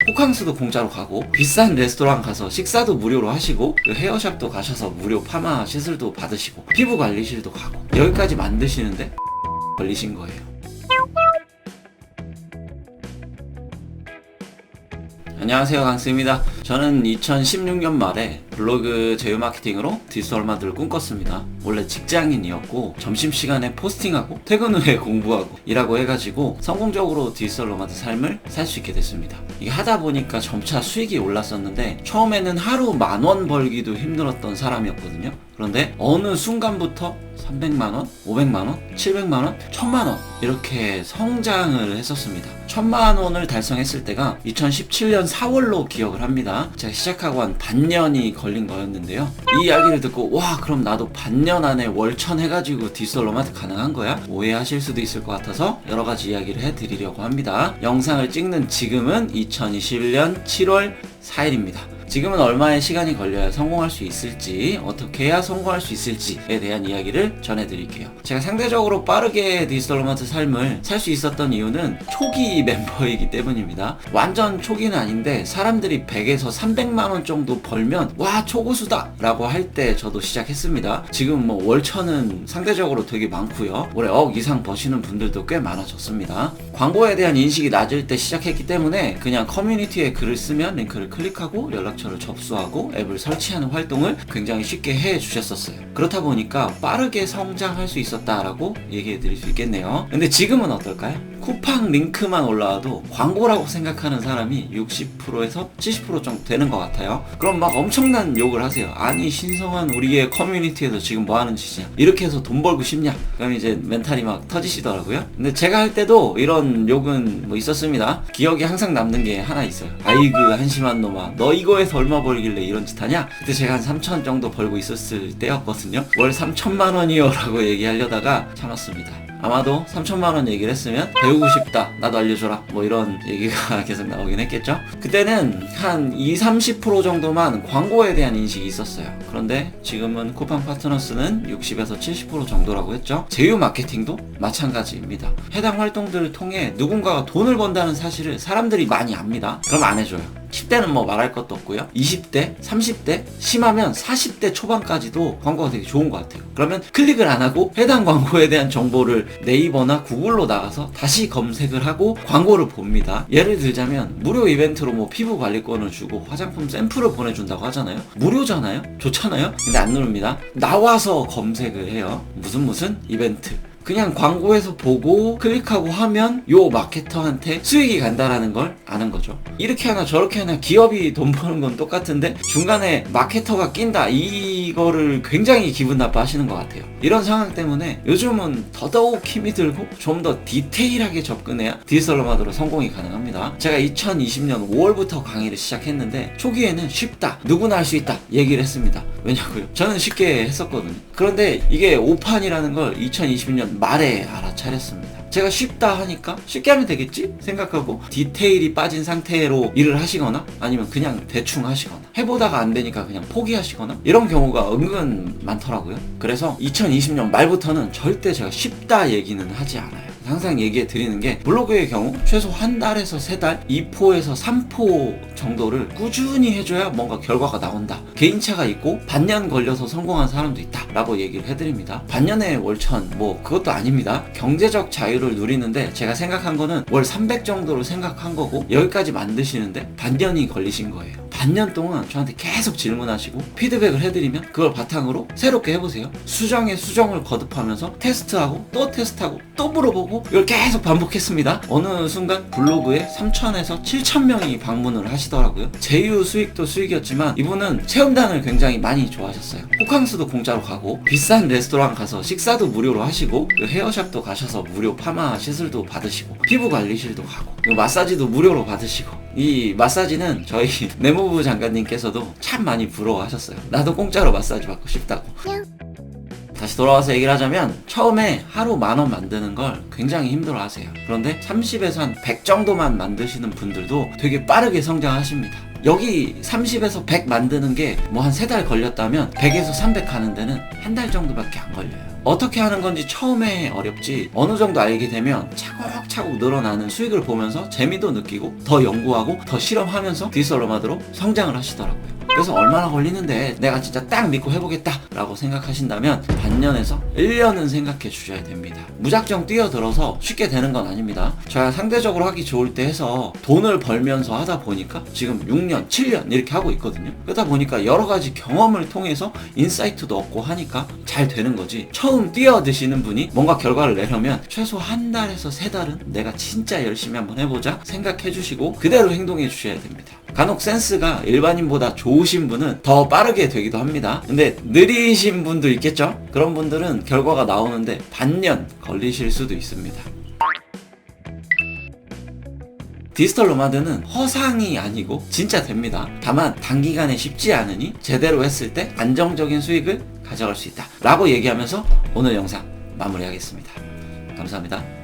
호캉스도 공짜로 가고 비싼 레스토랑 가서 식사도 무료로 하시고 헤어샵도 가셔서 무료 파마 시술도 받으시고 피부 관리실도 가고 여기까지 만드시는데 걸리신 거예요. 안녕하세요, 강스입니다. 저는 2016년 말에 블로그 제휴 마케팅으로 디지털 노마드를 꿈꿨습니다. 원래 직장인이었고 점심시간에 포스팅하고 퇴근 후에 공부하고 일하고 해가지고 성공적으로 디지털 노마드 삶을 살 수 있게 됐습니다. 이게 하다 보니까 점차 수익이 올랐었는데 처음에는 하루 10,000원 벌기도 힘들었던 사람이었거든요. 그런데 어느 순간부터 300만원, 500만원, 700만원, 1000만원 이렇게 성장을 했었습니다. 1000만원을 달성했을 때가 2017년 4월로 기억을 합니다. 제가 시작하고 한 반년이 걸린 거였는데요. 이 이야기를 듣고 와, 그럼 나도 반년 안에 월천 해가지고 디지털 노마드 가능한 거야? 오해하실 수도 있을 것 같아서 여러가지 이야기를 해드리려고 합니다. 영상을 찍는 지금은 2021년 7월 4일입니다. 지금은 얼마의 시간이 걸려야 성공할 수 있을지, 어떻게 해야 성공할 수 있을지에 대한 이야기를 전해드릴게요. 제가 상대적으로 빠르게 디지털 노마드 삶을 살 수 있었던 이유는 초기 멤버이기 때문입니다. 완전 초기는 아닌데 사람들이 100에서 300만원 정도 벌면 와, 초고수다 라고 할 때 저도 시작했습니다. 지금 뭐 월천은 상대적으로 되게 많고요. 올해 1억 이상 버시는 분들도 꽤 많아졌습니다. 광고에 대한 인식이 낮을 때 시작했기 때문에 그냥 커뮤니티에 글을 쓰면 링크를 클릭하고 연락처를 접수하고 앱을 설치하는 활동을 굉장히 쉽게 해 주셨었어요. 그렇다 보니까 빠르게 성장할 수 있었다라고 얘기해 드릴 수 있겠네요. 근데 지금은 어떨까요? 쿠팡 링크만 올라와도 광고라고 생각하는 사람이 60%에서 70% 정도 되는 것 같아요. 그럼 막 엄청난 욕을 하세요. 아니, 신성한 우리의 커뮤니티에서 지금 뭐 하는 짓이냐, 이렇게 해서 돈 벌고 싶냐, 그럼 이제 멘탈이 막 터지시더라고요. 근데 제가 할 때도 이런 욕은 뭐 있었습니다. 기억에 항상 남는 게 하나 있어요. 아이고 한심한 놈아, 너 이거에서 얼마 벌길래 이런 짓 하냐? 그때 제가 한 3천 정도 벌고 있었을 때였거든요. 월 3천만 원이요 라고 얘기하려다가 참았습니다. 아마도 3천만원 얘기를 했으면 배우고 싶다, 나도 알려줘라, 뭐 이런 얘기가 계속 나오긴 했겠죠. 그때는 한 20-30% 정도만 광고에 대한 인식이 있었어요. 그런데 지금은 쿠팡 파트너스는 60에서 70% 정도라고 했죠. 제휴 마케팅도 마찬가지입니다. 해당 활동들을 통해 누군가가 돈을 번다는 사실을 사람들이 많이 압니다. 그럼 안 해줘요. 10대는 뭐 말할 것도 없고요. 20대, 30대, 심하면 40대 초반까지도 광고가 되게 좋은 것 같아요. 그러면 클릭을 안 하고 해당 광고에 대한 정보를 네이버나 구글로 나가서 다시 검색을 하고 광고를 봅니다. 예를 들자면 무료 이벤트로 뭐 피부 관리권을 주고 화장품 샘플을 보내준다고 하잖아요. 무료잖아요? 좋잖아요? 근데 안 누릅니다. 나와서 검색을 해요. 무슨 이벤트. 그냥 광고에서 보고 클릭하고 하면 요 마케터한테 수익이 간다라는 걸 아는 거죠. 이렇게 하나 저렇게 하나 기업이 돈 버는 건 똑같은데 중간에 마케터가 낀다, 이거를 굉장히 기분 나빠하시는 것 같아요. 이런 상황 때문에 요즘은 더더욱 힘이 들고 좀 더 디테일하게 접근해야 디지털 노마드로 성공이 가능합니다. 제가 2020년 5월부터 강의를 시작했는데 초기에는 쉽다, 누구나 할 수 있다 얘기를 했습니다. 왜냐고요? 저는 쉽게 했었거든요. 그런데 이게 오판이라는 걸 2020년 말에 알아차렸습니다. 제가 쉽다 하니까 쉽게 하면 되겠지 생각하고 디테일이 빠진 상태로 일을 하시거나 아니면 그냥 대충 하시거나 해보다가 안 되니까 그냥 포기하시거나 이런 경우가 은근 많더라고요. 그래서 2020년 말부터는 절대 제가 쉽다 얘기는 하지 않아요. 항상 얘기해 드리는 게 블로그의 경우 최소 한 달에서 3달 2포에서 3포 정도를 꾸준히 해줘야 뭔가 결과가 나온다. 개인차가 있고 반년 걸려서 성공한 사람도 있다 라고 얘기를 해드립니다. 반년에 월천 뭐 그것도 아닙니다. 경제적 자유를 누리는데 제가 생각한 거는 월 300 정도로 생각한 거고 여기까지 만드시는데 반년이 걸리신 거예요. 반년 동안 저한테 계속 질문하시고 피드백을 해드리면 그걸 바탕으로 새롭게 해보세요. 수정에 수정을 거듭하면서 테스트하고 또 테스트하고 또 물어보고 이걸 계속 반복했습니다. 어느 순간 블로그에 3,000에서 7,000명이 방문을 하시더라고요. 제휴 수익도 수익이었지만 이분은 체험단을 굉장히 많이 좋아하셨어요. 호캉스도 공짜로 가고 비싼 레스토랑 가서 식사도 무료로 하시고 헤어샵도 가셔서 무료 파마 시술도 받으시고 피부 관리실도 가고 마사지도 무료로 받으시고 이 마사지는 저희 내무부 장관님께서도 참 많이 부러워하셨어요. 나도 공짜로 마사지 받고 싶다고. 다시 돌아와서 얘기를 하자면 처음에 하루 10,000원 만드는 걸 굉장히 힘들어 하세요. 그런데 30에서 한 100 정도만 만드시는 분들도 되게 빠르게 성장하십니다. 여기 30에서 100 만드는 게 뭐 한 3달 걸렸다면 100에서 300 가는 데는 한 달 정도밖에 안 걸려요. 어떻게 하는 건지 처음에 어렵지 어느 정도 알게 되면 차곡차곡 늘어나는 수익을 보면서 재미도 느끼고 더 연구하고 더 실험하면서 디지털 노마드로 성장을 하시더라고요. 그래서 얼마나 걸리는데 내가 진짜 딱 믿고 해보겠다 라고 생각하신다면 반년에서 1년은 생각해 주셔야 됩니다. 무작정 뛰어들어서 쉽게 되는 건 아닙니다. 제가 상대적으로 하기 좋을 때 해서 돈을 벌면서 하다 보니까 지금 6년, 7년 이렇게 하고 있거든요. 그러다 보니까 여러 가지 경험을 통해서 인사이트도 얻고 하니까 잘 되는 거지. 처음 뛰어드시는 분이 뭔가 결과를 내려면 최소 한 달에서 3달은 내가 진짜 열심히 한번 해보자 생각해 주시고 그대로 행동해 주셔야 됩니다. 간혹 센스가 일반인보다 좋으신 분은 더 빠르게 되기도 합니다. 근데 느리신 분도 있겠죠? 그런 분들은 결과가 나오는데 반년 걸리실 수도 있습니다. 디지털 노마드는 허상이 아니고 진짜 됩니다. 다만 단기간에 쉽지 않으니 제대로 했을 때 안정적인 수익을 가져갈 수 있다 라고 얘기하면서 오늘 영상 마무리하겠습니다. 감사합니다.